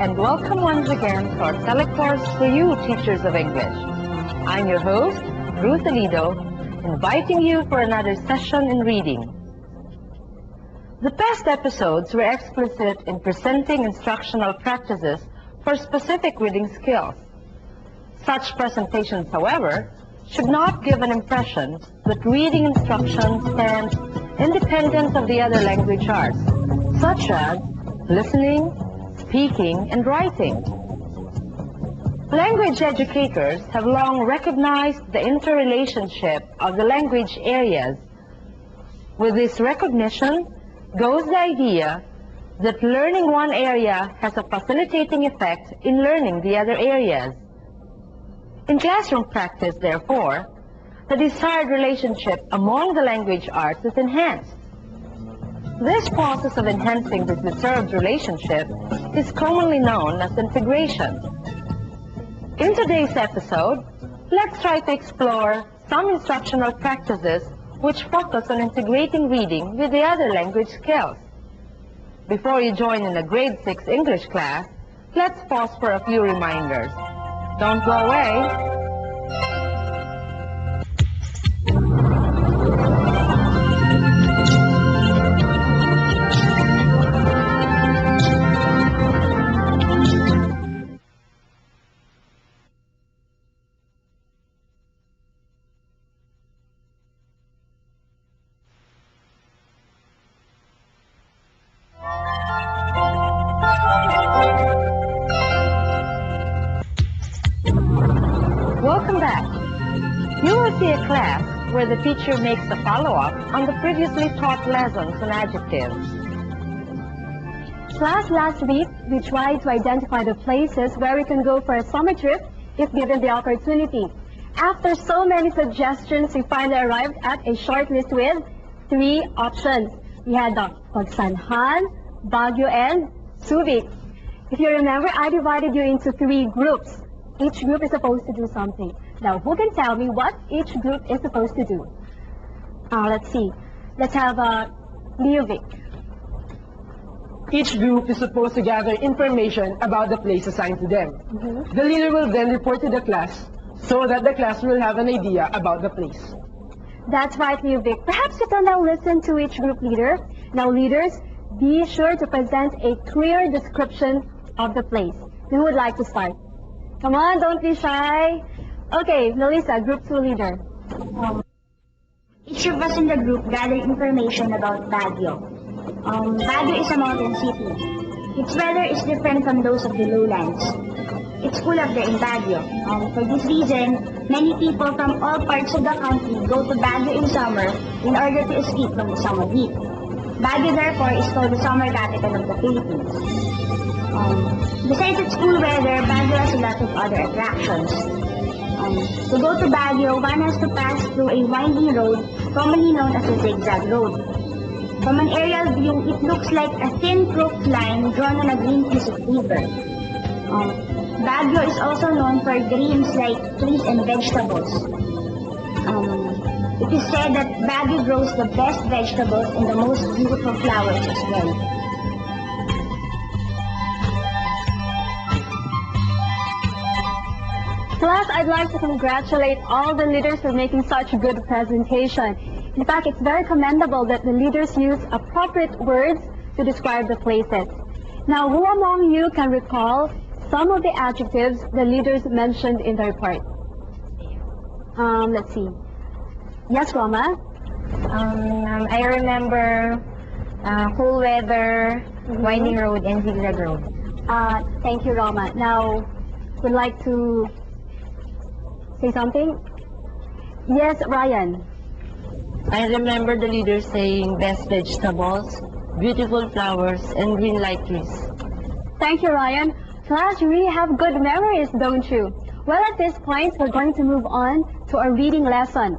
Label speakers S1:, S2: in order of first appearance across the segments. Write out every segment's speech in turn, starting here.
S1: and welcome once again to our telecourse for you teachers of English. I'm your host, Ruth Alido, inviting you for another session in reading. The past episodes were explicit in presenting instructional practices for specific reading skills. Such presentations, however, should not give an impression that reading instruction stands independent of the other language arts, such as listening, speaking, and writing. Language educators have long recognized the interrelationship of the language areas. With this recognition goes the idea that learning one area has a facilitating effect in learning the other areas. In classroom practice, therefore, the desired relationship among the language arts is enhanced. This process of enhancing this deserved relationship is commonly known as integration. In today's episode, let's try to explore some instructional practices which focus on integrating reading with the other language skills. Before you join in a grade 6 English class, let's pause for a few reminders. Don't go away. Welcome back. You will see a class where the teacher makes a follow-up on the previously taught lessons on adjectives.
S2: Class, last week we tried to identify the places where we can go for a summer trip if given the opportunity. After so many suggestions, we finally arrived at a short list with 3 options. We had the Pagsanhan, Baguio, and Subic. If you remember, I divided you into 3 groups. Each group is supposed to do something. Now, who can tell me what each group is supposed to do? Let's see. Let's have Leovic.
S3: Each group is supposed to gather information about the place assigned to them. The leader will then report to the class so that the class will have an idea about the place.
S2: That's right, Leovic. Perhaps you can now listen to each group leader. Now, leaders, be sure to present a clear description of the place. Who would like to start? Come on, don't be shy. Okay, Melissa, Group 2 leader.
S4: Each of us in the group gathered information about Baguio. Baguio is a mountain city. Its weather is different from those of the lowlands. It's cooler there in Baguio. For this reason, many people from all parts of the country go to Baguio in summer in order to escape from the summer heat. Baguio, therefore, is called the summer capital of the Philippines. Besides its cool weather, Baguio has a lot of other attractions. To go to Baguio, one has to pass through a winding road, commonly known as a zigzag road. From an aerial view, it looks like a thin crooked line drawn on a green piece of paper. Baguio is also known for greens like trees and vegetables. It is said that Baguio grows the best vegetables and the most beautiful flowers as well.
S2: Class, I'd like to congratulate all the leaders for making such a good presentation. In fact, it's very commendable that the leaders use appropriate words to describe the places. Now, who among you can recall some of the adjectives the leaders mentioned in the report? Let's see. Yes, Roma?
S5: I remember cool weather, winding road, and zigzag road.
S2: Thank you, Roma. Now, would like to say something? Yes, Ryan.
S1: I remember the leader saying best vegetables, beautiful flowers, and green light trees.
S2: Thank you, Ryan. Class, you really have good memories, don't you? Well, at this point, we're going to move on to our reading lesson.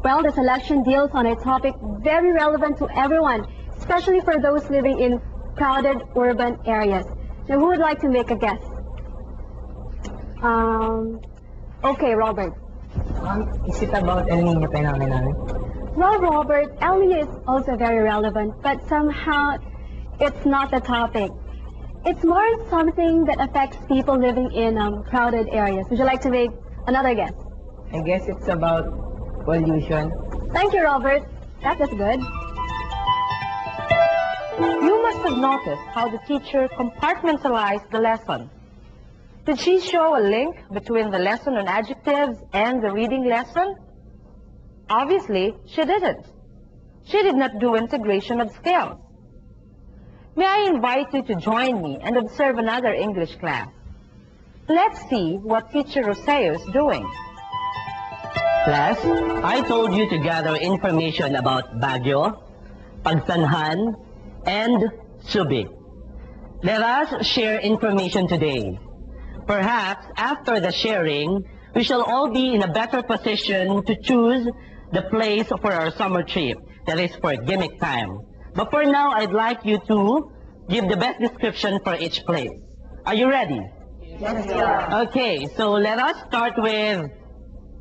S2: Well, the selection deals on a topic very relevant to everyone, especially for those living in crowded urban areas. Now, who would like to make a guess? Okay, Robert.
S3: Is it about El Niño phenomenon?
S2: Well, Robert, El Niño is also very relevant, but somehow it's not the topic. It's more something that affects people living in crowded areas. Would you like to make another guess?
S3: I guess it's about pollution.
S2: Thank you, Robert. That was good.
S1: You must have noticed how the teacher compartmentalized the lesson. Did she show a link between the lesson on adjectives and the reading lesson? Obviously, she didn't. She did not do integration of skills. May I invite you to join me and observe another English class? Let's see what Teacher Roseo is doing.
S6: Class, I told you to gather information about Baguio, Pagsanhan, and Subic. Let us share information today. Perhaps after the sharing, we shall all be in a better position to choose the place for our summer trip, that is for gimmick time. But for now, I'd like you to give the best description for each place. Are you ready?
S4: Yes, sir.
S6: Okay, so let us start with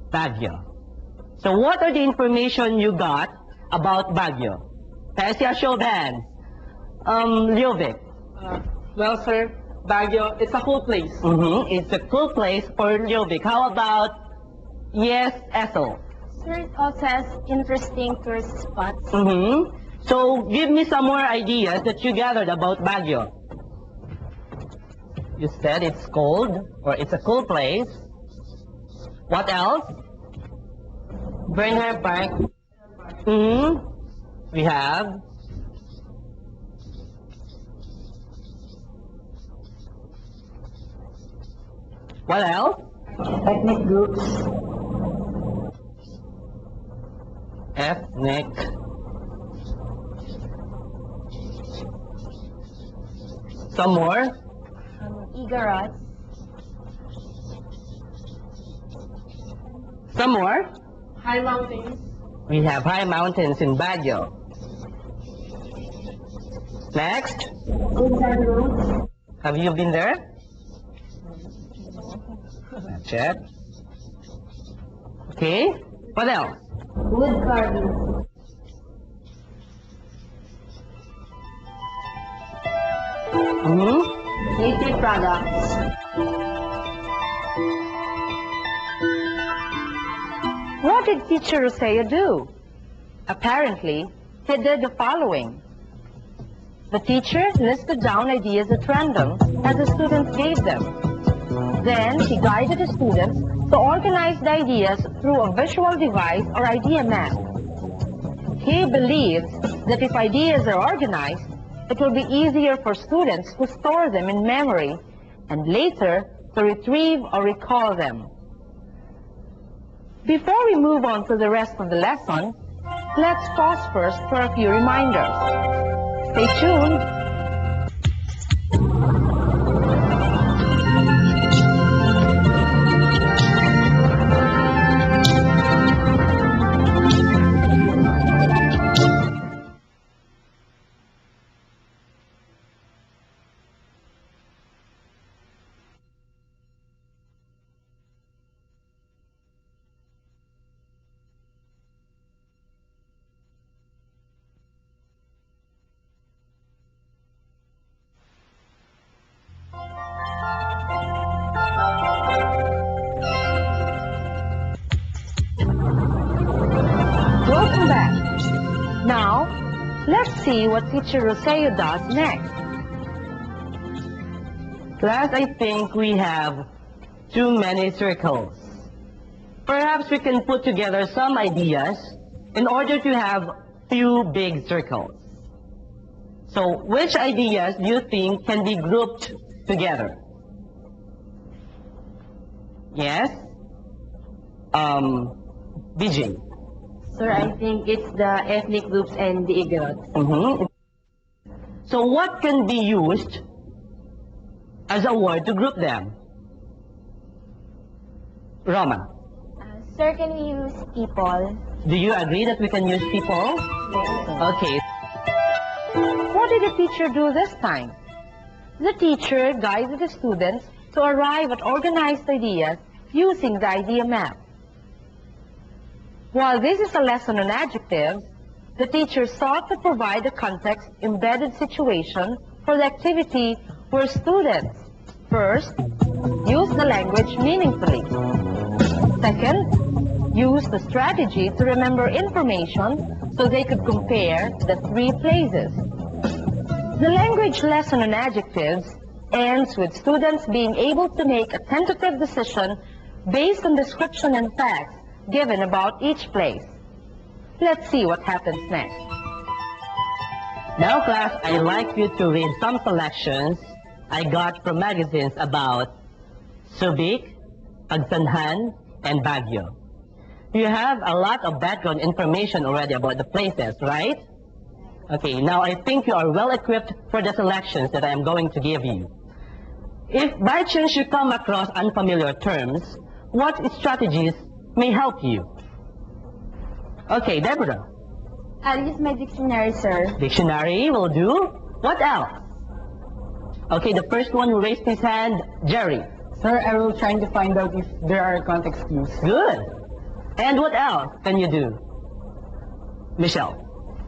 S6: Baguio. So what are the information you got about Baguio? Tasia, show of hands. Ljovic.
S3: Well, sir, Baguio, it's a cool place.
S6: It's a cool place for Ljovic. How about Yes, Ethel?
S2: Sir, it also has interesting tourist spots.
S6: So give me some more ideas that you gathered about Baguio. You said it's cold, or it's a cool place. What else?
S3: Bernheim Park.
S6: We have. What else?
S3: Ethnic groups.
S6: Ethnic. Some more?
S5: Igorots.
S6: Some more?
S3: High mountains.
S6: We have high mountains in Baguio. Next. Have you been there? Not yet. Okay. What else?
S5: Wood carving. Native products.
S1: What did Teacher Roseo do? Apparently, he did the following. The teacher listed down ideas at random as the students gave them. Then he guided the students to organize the ideas through a visual device or idea map. He believes that if ideas are organized, it will be easier for students to store them in memory and later to retrieve or recall them. Before we move on to the rest of the lesson, let's pause first for a few reminders. Stay tuned. Welcome back. Now, let's see what Teacher Roseo does next.
S6: Class, I think we have too many circles. Perhaps we can put together some ideas in order to have few big circles. So, which ideas do you think can be grouped together? Yes? BJ.
S5: Sir, I think it's the ethnic groups and the Igorots.
S6: So what can be used as a word to group them? Roma,
S5: Sir, can we use people?
S6: do you agree that we can use people? Okay.
S1: What did the teacher do this time? The teacher guided the students to arrive at organized ideas using the idea map. While this is a lesson on adjectives, the teacher sought to provide a context-embedded situation for the activity where students, first, use the language meaningfully. Second, use the strategy to remember information so they could compare the three places. The language lesson on adjectives ends with students being able to make a tentative decision based on description and facts given about each place. Let's see what happens next.
S6: Now, class, I'd like you to read some selections I got from magazines about Subic, Pagsanhan, and Baguio. You have a lot of background information already about the places, right? Okay, now I think you are well equipped for the selections that I am going to give you. If by chance you come across unfamiliar terms, what strategies may help you? Okay, Deborah.
S2: I'll use my dictionary, sir.
S6: Dictionary will do. What else? Okay, the first one who raised his hand, Jerry.
S3: Sir, I will try to find out if there are context clues.
S6: Good. And what else can you do? Michelle.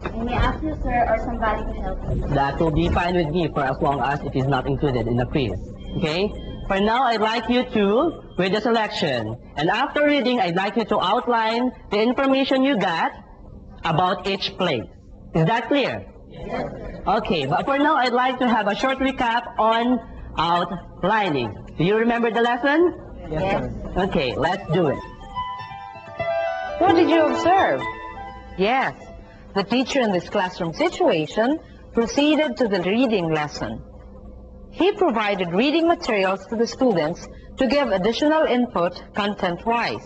S2: I may ask you, sir, or somebody to help me.
S6: That will be fine with me for as long as it is not included in the quiz. Okay? For now, I'd like you to read the selection. And after reading, I'd like you to outline the information you got about each place. Is that clear?
S2: Yes, sir.
S6: Okay, but for now, I'd like to have a short recap on outlining. Do you remember the lesson?
S3: Yes, sir.
S6: Okay, let's do it.
S1: What did you observe? Yes, the teacher in this classroom situation proceeded to the reading lesson. He provided reading materials to the students to give additional input content-wise.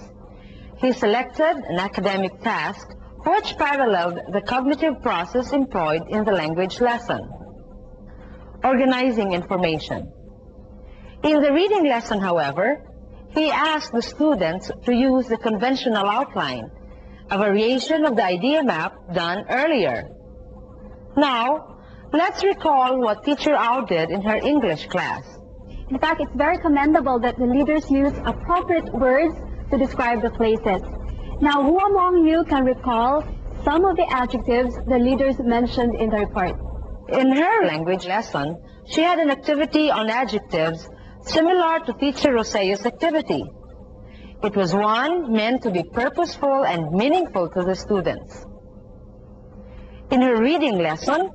S1: He selected an academic task which paralleled the cognitive process employed in the language lesson. Organizing information. In the reading lesson, however, he asked the students to use the conventional outline, a variation of the idea map done earlier. Now, let's recall what Teacher Au did in her English class.
S2: In fact, it's very commendable that the leaders use appropriate words to describe the places. Now, who among you can recall some of the adjectives the leaders mentioned in the report?
S1: In her language lesson, she had an activity on adjectives similar to Teacher Roseo's activity. It was one meant to be purposeful and meaningful to the students. In her reading lesson,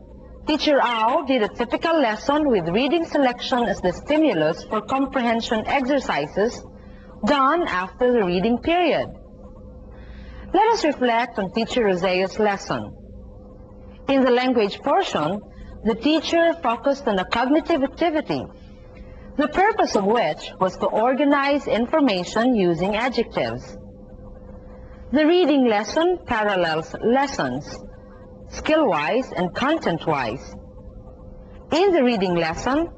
S1: Teacher Au did a typical lesson with reading selection as the stimulus for comprehension exercises done after the reading period. Let us reflect on Teacher Roseo's lesson. In the language portion, the teacher focused on a cognitive activity, the purpose of which was to organize information using adjectives. The reading lesson parallels lessons, skill-wise and content-wise. In the reading lesson,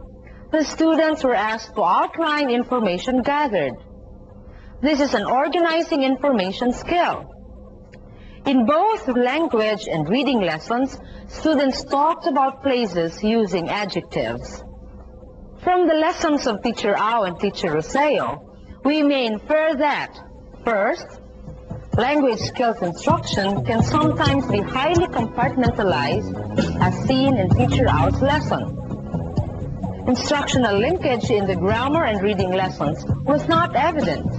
S1: the students were asked to outline information gathered. This is an organizing information skill. In both language and reading lessons, students talked about places using adjectives. From the lessons of Teacher Au and Teacher Roseo, we may infer that, first, language skills instruction can sometimes be highly compartmentalized, as seen in Teacher Au's lesson. Instructional linkage in the grammar and reading lessons was not evident.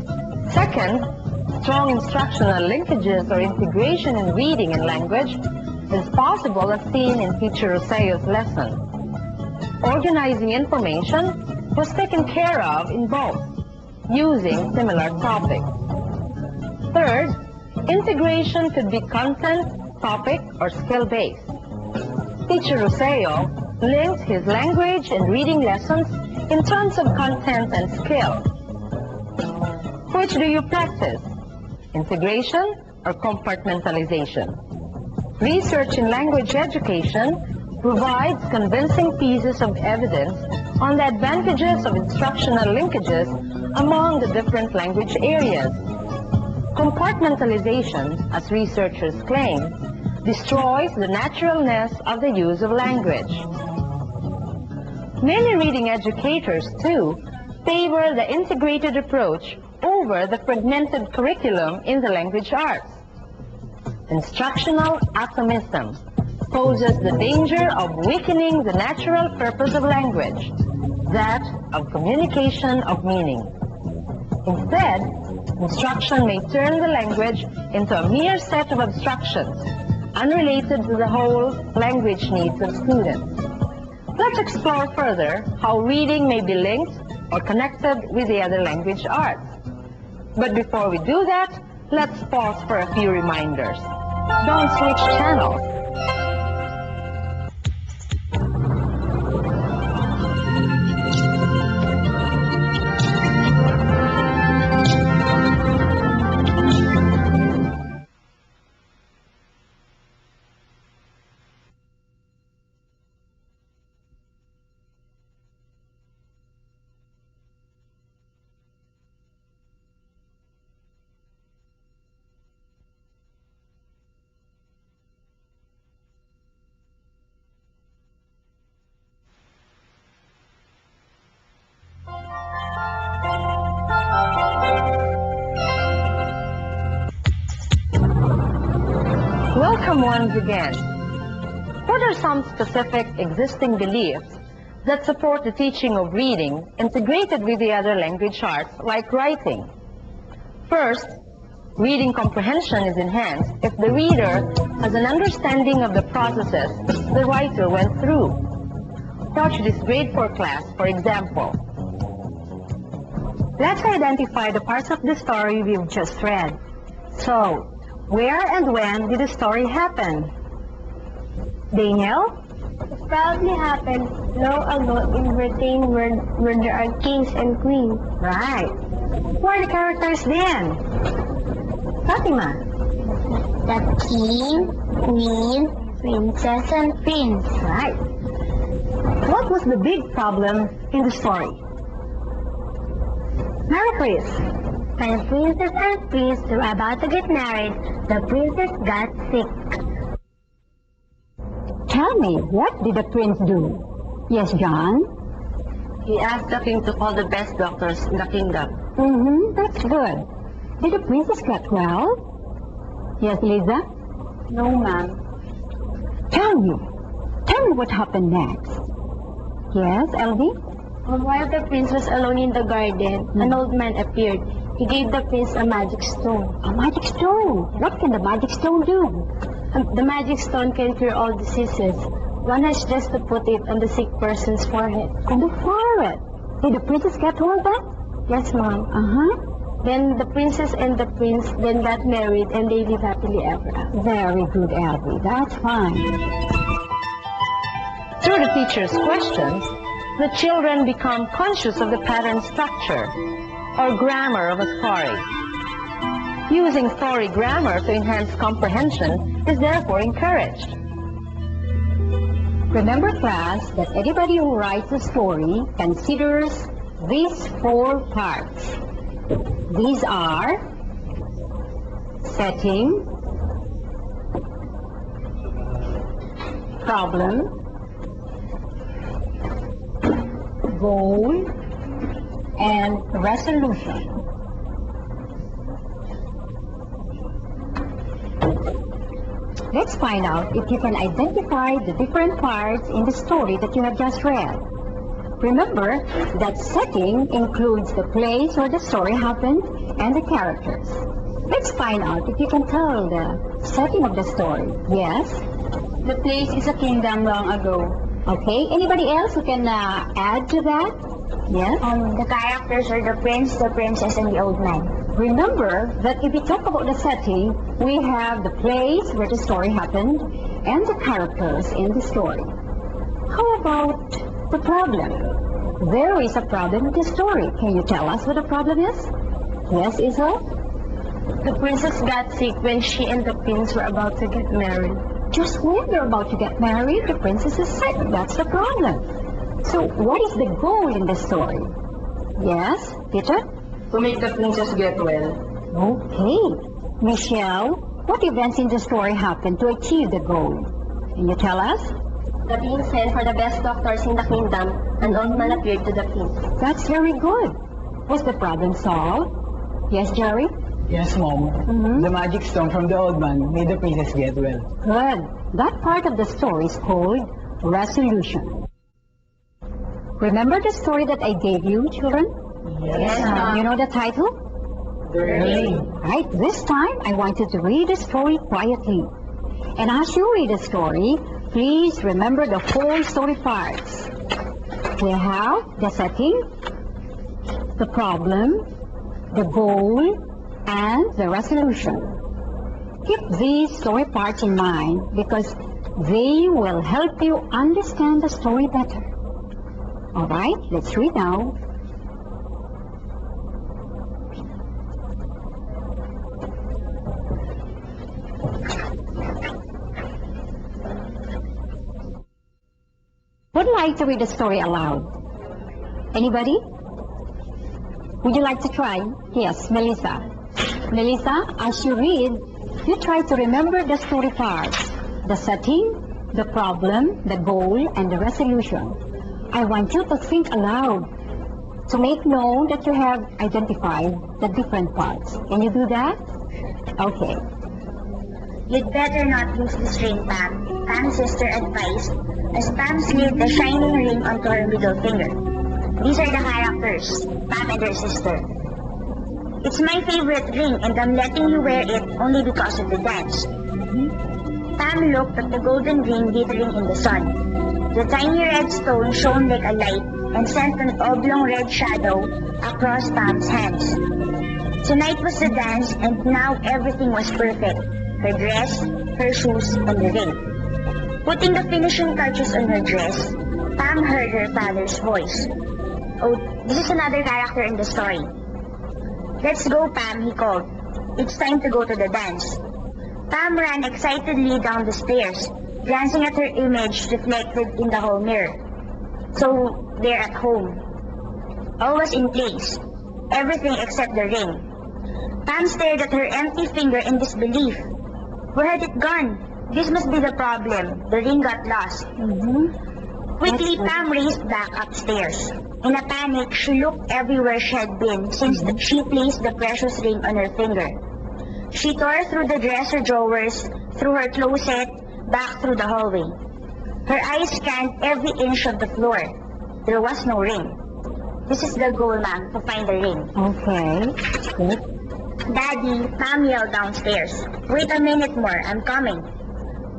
S1: Second, strong instructional linkages or integration in reading and language is possible as seen in Teacher Roseo's lesson. Organizing information was taken care of in both, using similar topics. Third, integration could be content, topic, or skill-based. Teacher Roseo linked his language and reading lessons in terms of content and skill. Which do you practice? Integration or compartmentalization? Research in language education provides convincing pieces of evidence on the advantages of instructional linkages among the different language areas. Compartmentalization, as researchers claim, destroys the naturalness of the use of language. Many reading educators, too, favor the integrated approach over the fragmented curriculum in the language arts. Instructional atomism, poses the danger of weakening the natural purpose of language, that of communication of meaning. Instead, instruction may turn the language into a mere set of abstractions, unrelated to the whole language needs of students. Let's explore further how reading may be linked or connected with the other language arts. But before we do that, let's pause for a few reminders. Don't switch channels. Welcome once again. What are some specific existing beliefs that support the teaching of reading integrated with the other language arts like writing? First, reading comprehension is enhanced if the reader has an understanding of the processes the writer went through. Watch this grade 4 class, for example.
S2: Let's identify the parts of the story we've just read. So, where and when did the story happen? Daniel?
S4: It probably happened long ago in Britain where there are kings and queens.
S2: Right. Who are the characters then? Fatima?
S4: The king, queen, princess, and prince.
S2: Right. What was the big problem in the story? Mary-Chris?
S4: When the princess and prince were about to get married, the princess got sick.
S2: Tell me, what did the prince do? Yes, John?
S5: He asked the king to call the best doctors in the kingdom.
S2: That's good. Did the princess get well? Yes, Lisa?
S4: No, ma'am.
S2: Tell me what happened next. Yes, Elvie?
S4: While the prince was alone in the garden, an old man appeared. He gave the prince a magic stone.
S2: A magic stone? What can the magic stone do?
S4: The magic stone can cure all diseases. One has just to put it on the sick person's forehead.
S2: On the forehead? Did the princess get all that?
S4: Yes, ma'am. Then the princess and the prince then got married and they live happily ever after.
S2: Very good, Elvie. That's fine.
S1: Through the teacher's questions, the children become conscious of the pattern structure or grammar of a story. Using story grammar to enhance comprehension is therefore encouraged.
S2: Remember, class, that anybody who writes a story considers these 4 parts. These are setting, problem, goal, and resolution. Let's find out if you can identify the different parts in the story that you have just read. Remember that setting includes the place where the story happened and the characters. Let's find out if you can tell the setting of the story. Yes?
S4: The place is a kingdom long ago.
S2: Okay, anybody else who can add to that? Yes?
S4: The characters are the prince, the princess, and the old man.
S2: Remember that if we talk about the setting, we have the place where the story happened and the characters in the story. How about the problem? There is a problem in the story. Can you tell us what the problem is? Yes, Isel?
S4: The princess got sick when she and the prince were about to get married.
S2: Just when they're about to get married, the princess is sick. That's the problem. So what is the goal in the story? Yes, Peter?
S5: To make the princess get well.
S2: Okay. Michelle, what events in the story happened to achieve the goal? Can you tell us?
S4: The king sent for the best doctors in the kingdom, and old man appeared to the king.
S2: That's very good. Was the problem solved? Yes, Jerry?
S3: Yes, Mom. The magic stone from the old man made the princess get well.
S2: Good.
S7: That part of the story is called resolution. Remember the story that I gave you, children?
S1: Yes, ma'am.
S7: You know the title? Right, this time I want you to read the story quietly. And as you read the story, please remember the 4 story parts. We have the setting, the problem, the goal, and the resolution. Keep these story parts in mind because they will help you understand the story better. All right, let's read now. Would like to read the story aloud? Anybody? Would you like to try? Yes, Melissa. Melissa, as you read, you try to remember the story parts, the setting, the problem, the goal, and the resolution. I want you to think aloud to make known that you have identified the different parts. Can you do that? Okay.
S4: You'd better not lose this ring, Pam, Pam's sister advised, as Pam slid the shining ring onto her middle finger. These are the characters, Pam and her sister. It's my favorite ring and I'm letting you wear it only because of the dance. Pam looked at the golden ring glittering in the sun. The tiny red stone shone like a light and sent an oblong red shadow across Pam's hands. Tonight was the dance and now everything was perfect. Her dress, her shoes, and the ring. Putting the finishing touches on her dress, Pam heard her father's voice. Oh, this is another character in the story. Let's go, Pam, he called. It's time to go to the dance. Pam ran excitedly down the stairs, glancing at her image reflected in the hall mirror. So, they're at home. All was in place, everything except the ring. Pam stared at her empty finger in disbelief. Where had it gone? This must be the problem. The ring got lost. Quickly, Pam raced back upstairs. In a panic, she looked everywhere she had been since she placed the precious ring on her finger. She tore through the dresser drawers, through her closet, back through the hallway. Her eyes scanned every inch of the floor. There was no ring. This is the goal, ma'am, to find the ring.
S7: Okay, good.
S4: Daddy, Pam yelled downstairs. Wait a minute more, I'm coming.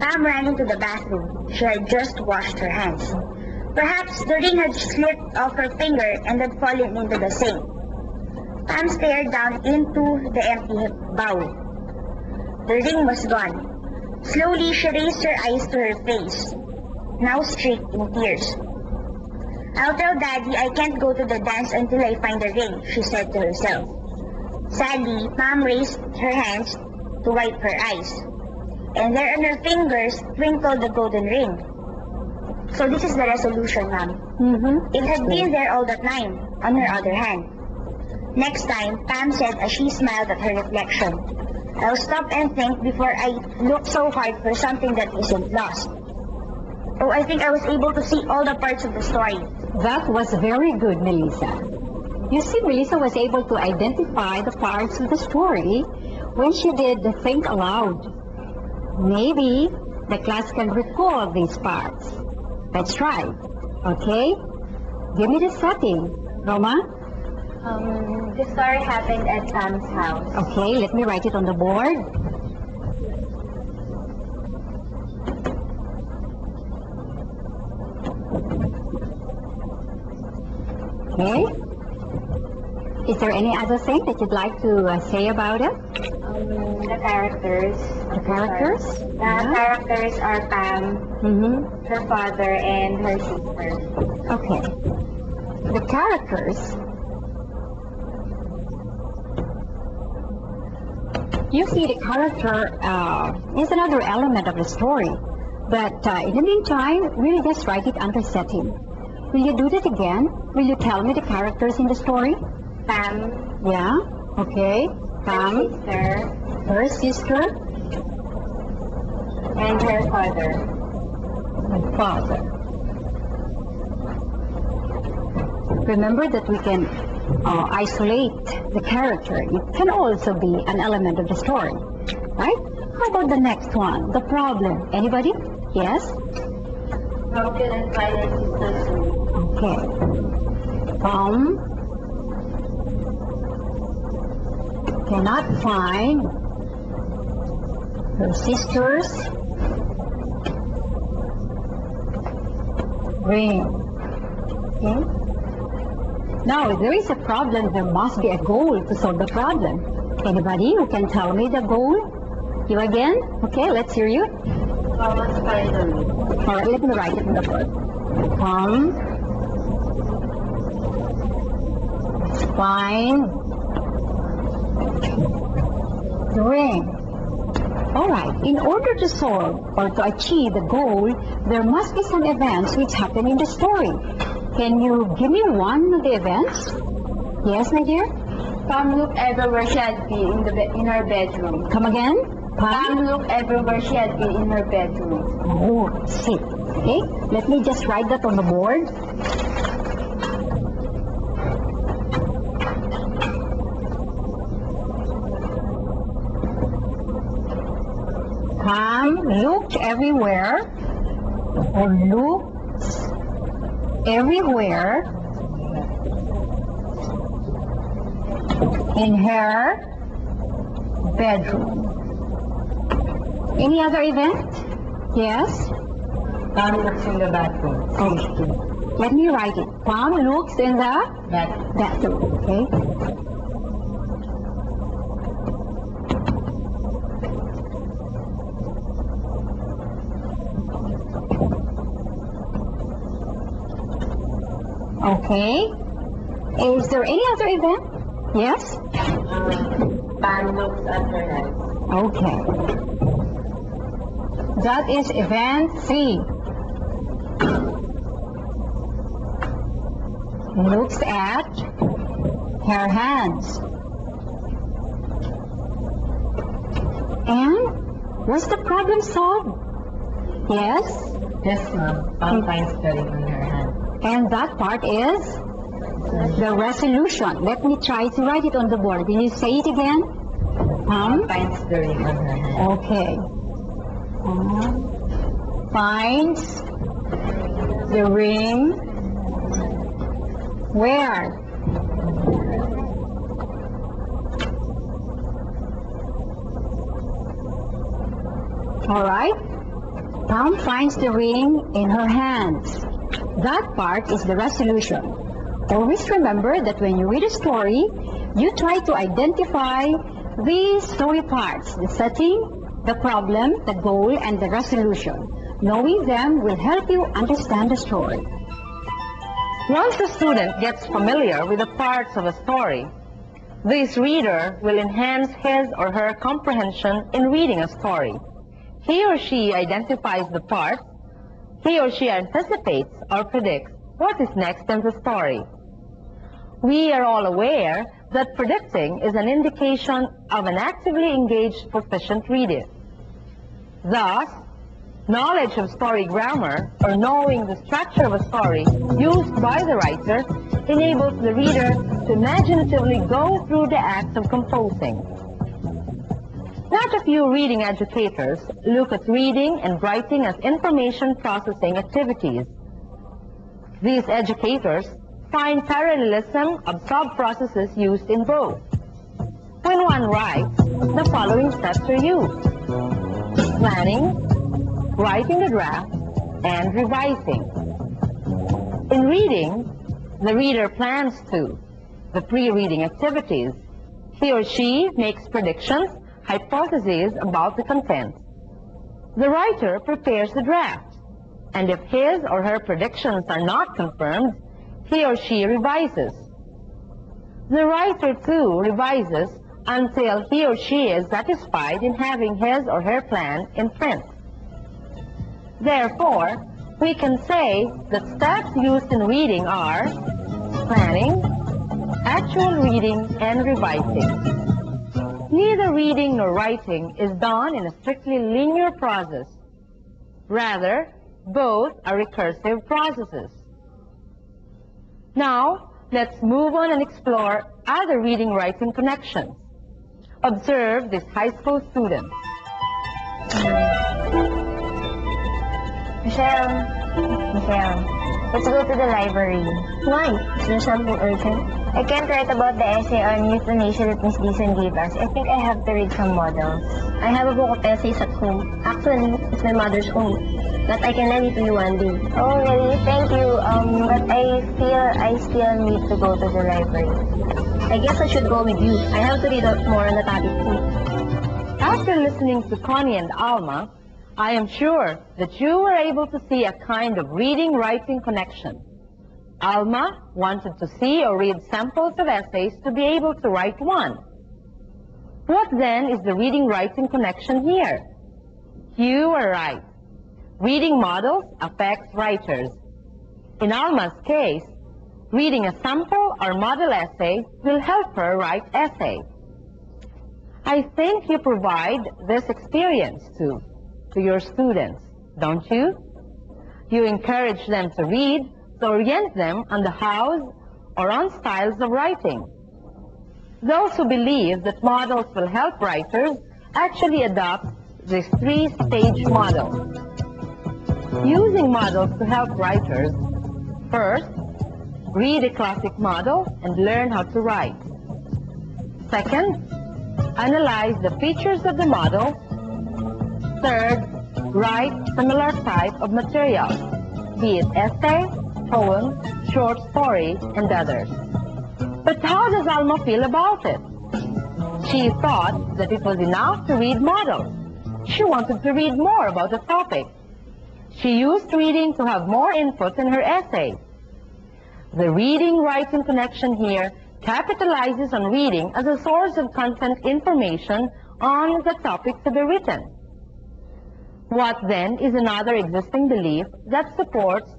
S4: Pam ran into the bathroom. She had just washed her hands. Perhaps the ring had slipped off her finger and had fallen into the sink. Pam stared down into the empty bowl. The ring was gone. Slowly, she raised her eyes to her face, now streaked in tears. I'll tell Daddy I can't go to the dance until I find the ring, she said to herself. Sadly, Pam raised her hands to wipe her eyes, and there on her fingers twinkled the golden ring. So this is the resolution, ma'am. It had been there all the time, on her other hand. Next time, Pam said as she smiled at her reflection, I'll stop and think before I look so hard for something that isn't lost. Oh, I think I was able to see all the parts of the story.
S7: That was very good, Melissa. You see, Melissa was able to identify the parts of the story when she did the think aloud. Maybe the class can recall these parts. Let's try. Okay? Give me the setting. Roma?
S5: The story happened at Pam's house.
S7: Okay, let me write it on the board. Okay. Is there any other thing that you'd like to say about it?
S5: The characters.
S7: The characters?
S5: The characters are Pam, her father, and her sister.
S7: Okay. The characters. You see, the character is another element of the story. But in the meantime, we'll just write it under setting. Will you do that again? Will you tell me the characters in the story?
S5: Pam.
S7: Yeah, okay. Pam, her sister,
S5: and her father.
S7: And father. Remember that we can isolate the character. It can also be an element of the story, right? How about the next one? The problem. Anybody? Yes?
S5: Broken and finances.
S7: Okay. Cannot find her sister's ring. Okay. Now, if there is a problem, there must be a goal to solve the problem. Anybody who can tell me the goal? You again? Okay, let's hear you.
S5: Thomas finally.
S7: All right, let me write it in the board. Find the ring. All right, in order to solve or to achieve the goal, there must be some events which happen in the story. Can you give me one of the events? Yes, my dear?
S5: Pam looked everywhere she had been in her bedroom.
S7: Come again?
S5: Pam looked everywhere she had been in her bedroom.
S7: Oh, see. Okay, let me just write that on the board. Pam looked everywhere, or looks everywhere in her bedroom. Any other event? Yes?
S5: Pam looks in the bathroom.
S7: Okay. Let me write it. Pam looks in the bathroom. Okay. Okay. Is there any other event? Yes?
S5: Pam looks at her hands.
S7: Okay. That is event 3. Looks at her hands. And was the problem solved? Yes?
S5: Yes, ma'am. Pam finds the ring on her hand.
S7: And that part is the resolution. Let me try to write it on the board. Will you say it again?
S5: Pam finds the ring on her hand.
S7: Okay. Finds the ring where? All right. Pam finds the ring in her hands. That part is the resolution. Always remember that when you read a story, you try to identify these story parts: the setting, the problem, the goal, and the resolution. Knowing them will help you understand the story.
S1: Once the student gets familiar with the parts of a story, this reader will enhance his or her comprehension in reading a story. He or she identifies the parts. He or she anticipates or predicts what is next in the story. We are all aware that predicting is an indication of an actively engaged proficient reader. Thus, knowledge of story grammar, or knowing the structure of a story used by the writer, enables the reader to imaginatively go through the act of composing. Not a few reading educators look at reading and writing as information processing activities. These educators find parallelism of sub-processes used in both. When one writes, the following steps are used: planning, writing the draft, and revising. In reading, the reader plans to the pre-reading activities. He or she makes predictions, hypotheses about the content. The writer prepares the draft, and if his or her predictions are not confirmed, he or she revises. The writer, too, revises until he or she is satisfied in having his or her plan in print. Therefore, we can say that steps used in reading are planning, actual reading, and revising. Neither reading nor writing is done in a strictly linear process. Rather, both are recursive processes. Now, let's move on and explore other reading-writing connections. Observe this high school student.
S4: Michelle, let's go to the library.
S2: Why? Is there something urgent?
S4: I can't write about the essay on euthanasia that Miss Deason gave us. I think I have to read some models.
S2: I have a book of essays at home. Actually, it's my mother's own. But I can lend it to you one day.
S4: Oh, really? Thank you. But I still need to go to the library.
S2: I guess I should go with you. I have to read up more on the topic too.
S1: After listening to Connie and Alma, I am sure that you were able to see a kind of reading-writing connection. Alma wanted to see or read samples of essays to be able to write one. What then is the reading-writing connection here? You are right. Reading models affect writers. In Alma's case, reading a sample or model essay will help her write essay. I think you provide this experience to your students, don't you? You encourage them to read to orient them on the hows or on styles of writing. Those who believe that models will help writers actually adopt this three-stage model. Using models to help writers, first, read a classic model and learn how to write. Second, analyze the features of the model. Third, write similar type of material, be it essay, poem, short story, and others. But how does Alma feel about it? She thought that it was enough to read models. She wanted to read more about the topic. She used reading to have more input in her essay. The reading-writing connection here capitalizes on reading as a source of content information on the topic to be written. What then is another existing belief that supports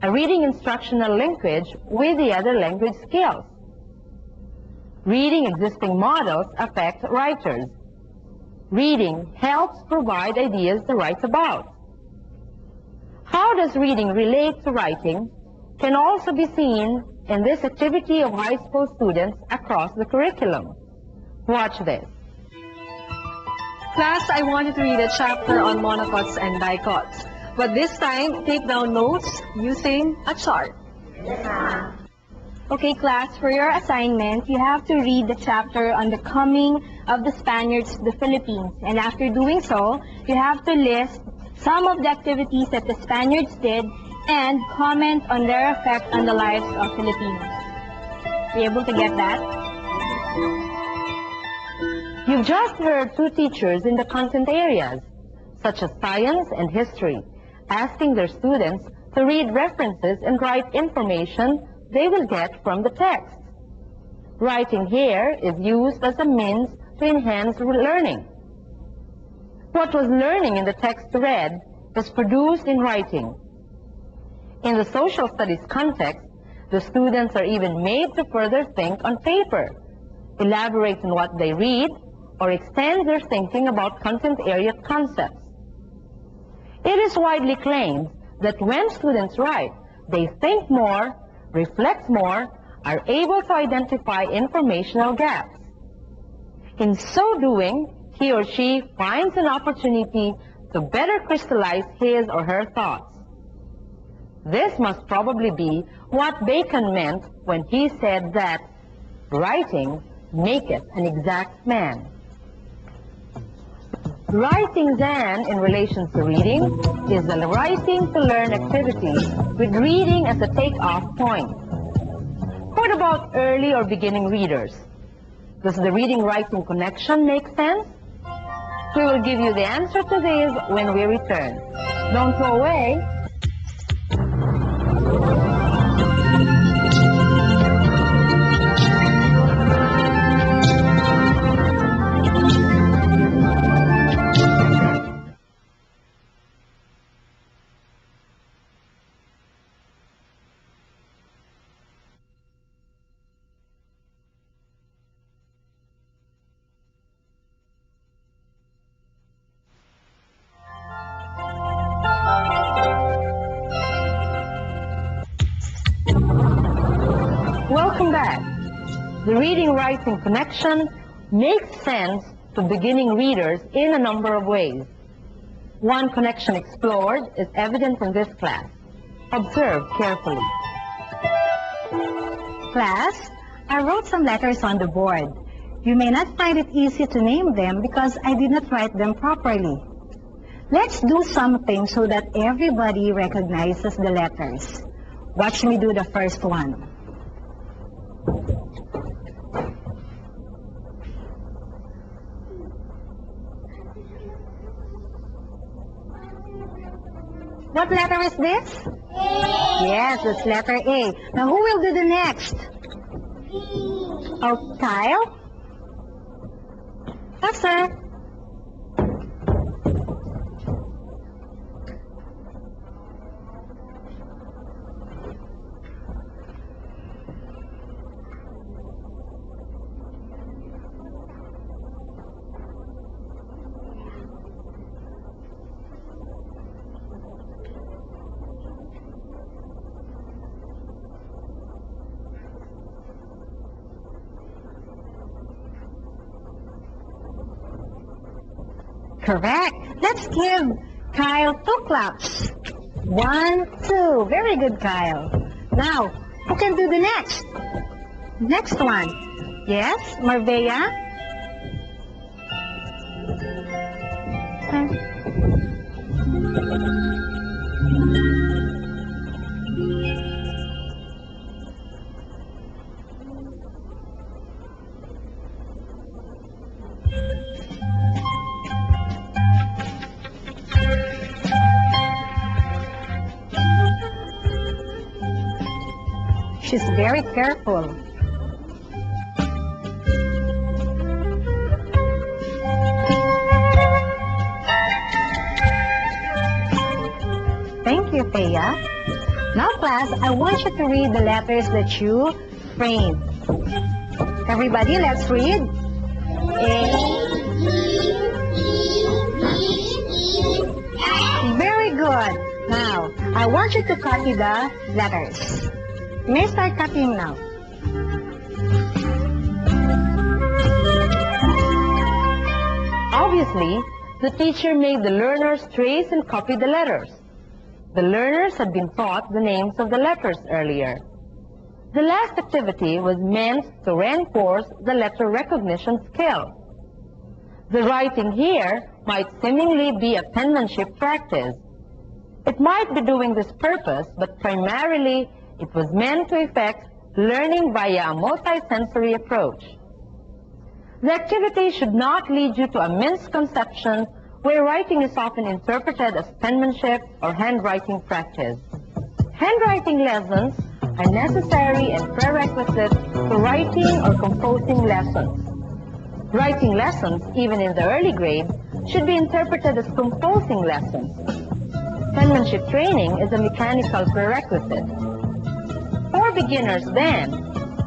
S1: a reading instructional linkage with the other language skills? Reading existing models affect writers. Reading helps provide ideas to write about. How does reading relate to writing can also be seen in this activity of high school students across the curriculum. Watch this.
S8: Class, I wanted to read a chapter on monocots and dicots, but this time, take down notes using a chart.
S2: Okay, class, for your assignment, you have to read the chapter on the coming of the Spaniards to the Philippines. And after doing so, you have to list some of the activities that the Spaniards did and comment on their effect on the lives of Filipinos. Be able to get that?
S1: You've just heard two teachers in the content areas, such as science and history, asking their students to read references and write information they will get from the text. Writing here is used as a means to enhance learning. What was learning in the text read is produced in writing. In the social studies context, the students are even made to further think on paper, elaborate on what they read, or extend their thinking about content area concepts. It is widely claimed that when students write, they think more, reflect more, are able to identify informational gaps. In so doing, he or she finds an opportunity to better crystallize his or her thoughts. This must probably be what Bacon meant when he said that writing maketh an exact man. Writing then, in relation to reading, is a writing to learn activity with reading as a take-off point. What about early or beginning readers? Does the reading-writing connection make sense? We will give you the answer to this when we return. Don't go away. Welcome back. The reading-writing connection makes sense to beginning readers in a number of ways. One connection explored is evident in this class. Observe carefully.
S7: Class, I wrote some letters on the board. You may not find it easy to name them because I did not write them properly. Let's do something so that everybody recognizes the letters. Watch me do the first one. What letter is this? A. Yes, it's letter A. Now who will do the next? Oh, Kyle? Yes, sir. Correct. Let's give Kyle 2 claps. 1, 2. Very good, Kyle. Now, who can do the next? Next one. Yes, Marvea? She's very careful. Thank you, Thea. Now, class, I want you to read the letters that you framed. Everybody, let's read. Very good. Now, I want you to copy the letters. You may start copying now.
S1: Obviously, the teacher made the learners trace and copy the letters. The learners had been taught the names of the letters earlier. The last activity was meant to reinforce the letter recognition skill. The writing here might seemingly be a penmanship practice. It might be doing this purpose, but primarily it was meant to effect learning via a multisensory approach. The activity should not lead you to a misconception where writing is often interpreted as penmanship or handwriting practice. Handwriting lessons are necessary and prerequisites to writing or composing lessons. Writing lessons, even in the early grades, should be interpreted as composing lessons. Penmanship training is a mechanical prerequisite. For beginners then,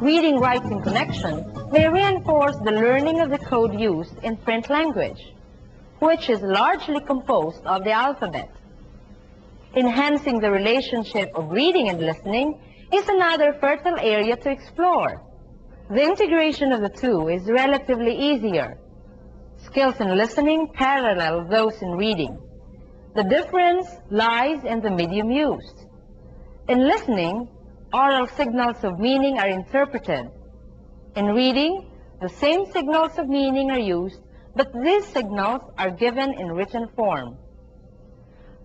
S1: reading-writing connection may reinforce the learning of the code used in print language, which is largely composed of the alphabet. Enhancing the relationship of reading and listening is another fertile area to explore. The integration of the two is relatively easier. Skills in listening parallel those in reading. The difference lies in the medium used. In listening, oral signals of meaning are interpreted. In reading, the same signals of meaning are used, but these signals are given in written form.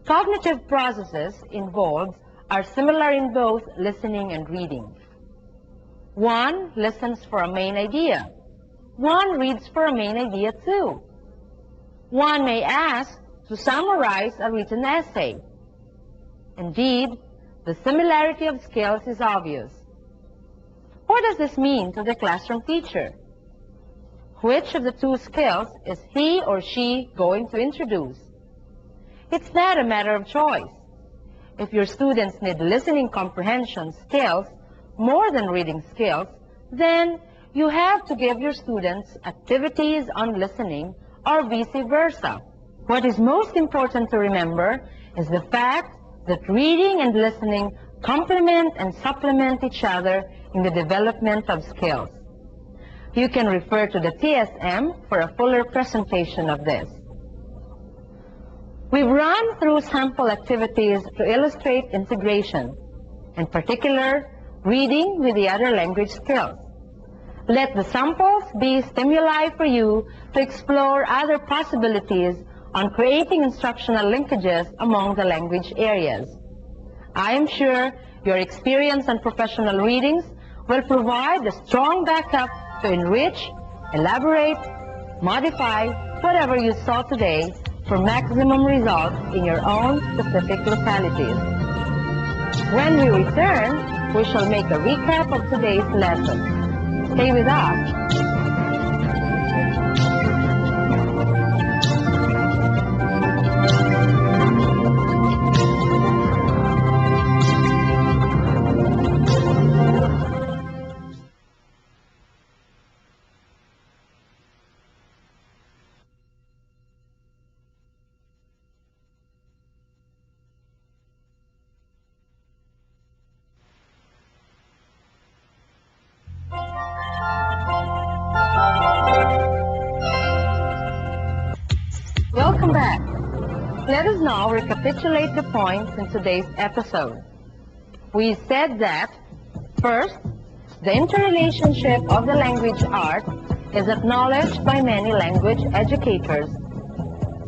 S1: Cognitive processes involved are similar in both listening and reading. One listens for a main idea. One reads for a main idea too. One may ask to summarize a written essay. Indeed, the similarity of skills is obvious. What does this mean to the classroom teacher? Which of the two skills is he or she going to introduce? It's not a matter of choice. If your students need listening comprehension skills more than reading skills, then you have to give your students activities on listening or vice versa. What is most important to remember is the fact that reading and listening complement and supplement each other in the development of skills. You can refer to the TSM for a fuller presentation of this. We've run through sample activities to illustrate integration, in particular, reading with the other language skills. Let the samples be stimuli for you to explore other possibilities on creating instructional linkages among the language areas. I am sure your experience and professional readings will provide a strong backup to enrich, elaborate, modify whatever you saw today for maximum results in your own specific localities. When we return, we shall make a recap of today's lesson. Stay with us. Welcome back. Let us now recapitulate the points in today's episode. We said that, first, the interrelationship of the language art is acknowledged by many language educators.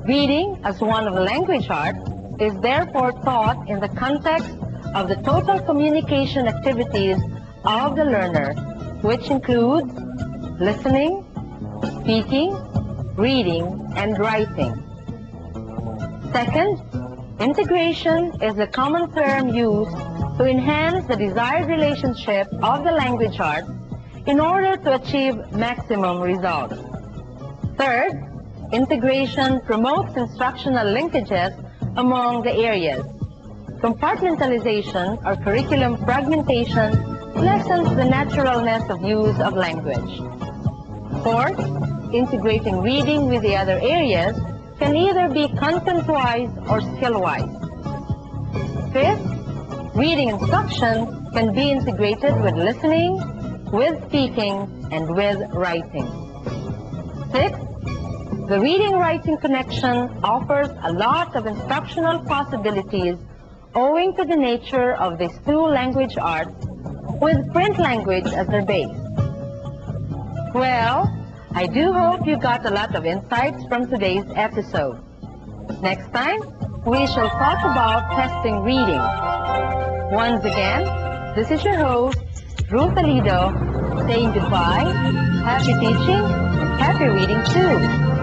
S1: Reading, as one of the language arts, is therefore taught in the context of the total communication activities of the learner, which includes listening, speaking, reading, and writing. Second, integration is a common term used to enhance the desired relationship of the language arts in order to achieve maximum results. Third, integration promotes instructional linkages among the areas. Compartmentalization or curriculum fragmentation lessens the naturalness of use of language. Fourth, integrating reading with the other areas can either be content-wise or skill-wise. Fifth, reading instruction can be integrated with listening, with speaking, and with writing. Sixth, the reading-writing connection offers a lot of instructional possibilities owing to the nature of these two language arts with print language as their base. Well, I do hope you got a lot of insights from today's episode. Next time, we shall talk about testing reading. Once again, this is your host, Ruth Alido, saying goodbye, happy teaching, happy reading too.